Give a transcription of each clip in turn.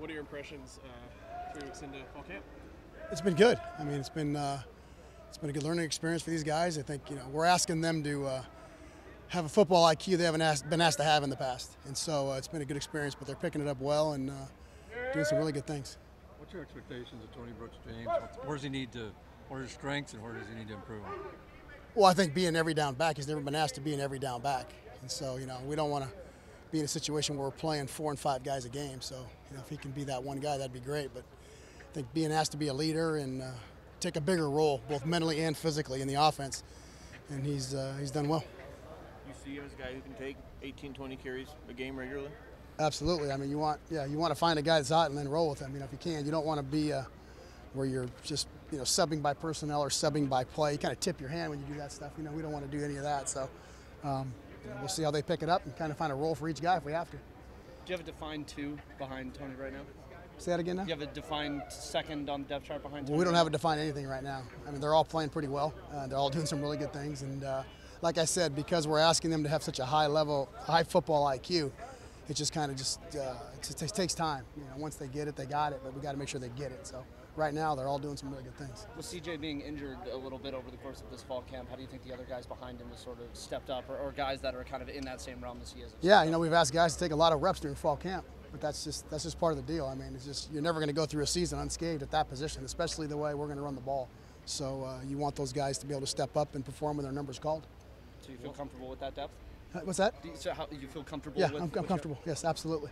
What are your impressions 3 weeks into fall camp? It's been good. I mean, it's been a good learning experience for these guys. I think we're asking them to have a football IQ they haven't been asked to have in the past, and so it's been a good experience. But they're picking it up well and doing some really good things. What's your expectations of Tony Brooks-James? Where does he need to? What are his strengths and where does he need to improve? Well, I think being every down back, he's never been asked to be an every down back, and so we don't want to be in a situation where we're playing 4 and 5 guys a game. So if he can be that one guy, that'd be great. But I think being asked to be a leader and take a bigger role, both mentally and physically, in the offense, and he's done well. You see him as a guy who can take 18, 20 carries a game regularly? Absolutely. I mean, you want to find a guy that's hot and then roll with him. If you can, you don't want to be where you're just subbing by personnel or subbing by play. You kind of tip your hand when you do that stuff. We don't want to do any of that. So we'll see how they pick it up and kind of find a role for each guy if we have to. Do you have a defined 2 behind Tony right now? Say that again now? Do you have a defined second on the depth chart behind Tony? Well, we don't have a defined anything right now. I mean, they're all playing pretty well. They're all doing some really good things. And like I said, because we're asking them to have such a high football IQ, it just kind of it takes time. Once they get it, they got it. But we got to make sure they get it. So right now, they're all doing some really good things. With CJ being injured a little bit over the course of this fall camp, how do you think the other guys behind him have sort of stepped up, or guys that are kind of in that same realm as he is? Yeah, we've asked guys to take a lot of reps during fall camp, but that's just part of the deal. I mean, it's just you're never going to go through a season unscathed at that position, especially the way we're going to run the ball. So you want those guys to be able to step up and perform when their numbers called. So you feel comfortable with that depth? What's that? So how you feel comfortable? Yeah, with, I'm comfortable. Yes, absolutely.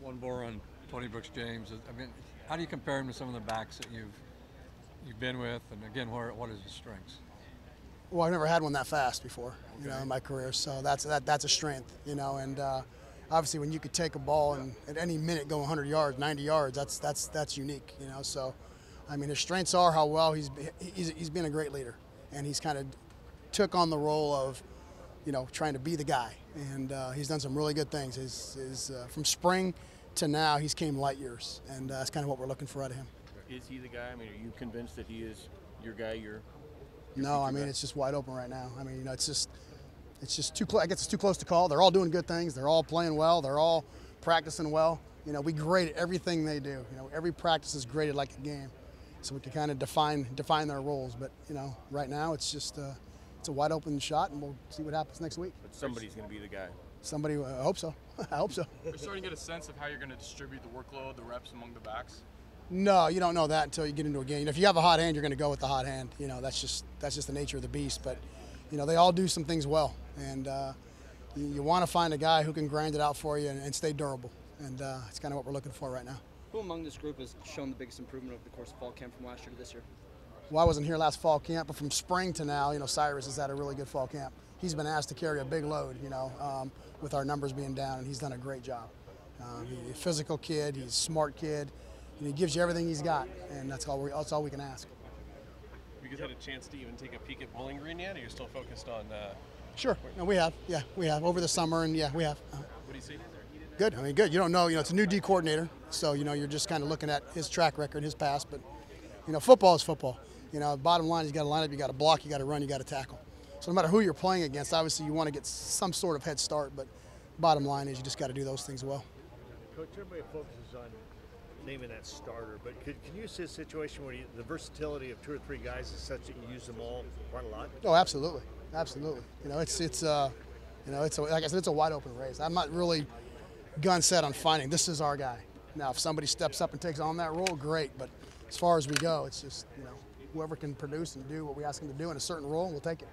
One more on Tony Brooks-James. I mean, how do you compare him to some of the backs that you've been with, and again, what is his strengths? Well, I've never had one that fast before, in my career, so that's a strength, and obviously when you could take a ball and at any minute go 100 yards, 90 yards, that's unique, So, I mean, his strengths are how well he's been a great leader, and he's kind of took on the role of, trying to be the guy, and he's done some really good things. His from spring to now, he's came light years, and that's kind of what we're looking for out of him. Is he the guy? I mean, are you convinced that he is your guy? No, I mean, it's just wide open right now. I mean, it's just too close. I guess it's too close to call. They're all doing good things. They're all playing well. They're all practicing well. We grade everything they do. Every practice is graded like a game, so we can kind of define their roles. But right now it's just it's a wide open shot, and we'll see what happens next week. But somebody's going to be the guy. Somebody, I hope so. I hope so. We're starting to get a sense of how you're going to distribute the workload, the reps among the backs. No, you don't know that until you get into a game. If you have a hot hand, you're going to go with the hot hand. That's just the nature of the beast. But they all do some things well, and you want to find a guy who can grind it out for you and stay durable. And it's kind of what we're looking for right now. Who among this group has shown the biggest improvement over the course of fall camp from last year to this year? Well, I wasn't here last fall camp, but from spring to now, Cyrus has had a really good fall camp. He's been asked to carry a big load, with our numbers being down, and he's done a great job. He's a physical kid. He's a smart kid. He gives you everything he's got, and that's all we can ask. Have you guys had a chance to even take a peek at Bowling Green yet, or you're still focused on? Sure. No, we have. Yeah, we have over the summer, and yeah, we have. What do you see? Good. I mean, good. You don't know. It's a new D coordinator, so you're just kind of looking at his track record, his past. But football is football. Bottom line, you got to line up, you got to block, you got to run, you got to tackle. So no matter who you're playing against, obviously you want to get some sort of head start. But bottom line is you just got to do those things well. Coach, everybody focuses on naming that starter, but can you see a situation where the versatility of 2 or 3 guys is such that you use them all quite a lot? Oh, absolutely, absolutely. It's like I said, it's a wide open race. I'm not really gun set on finding this is our guy. Now, if somebody steps up and takes on that role, great. But as far as we go, it's just whoever can produce and do what we ask them to do in a certain role, we'll take it.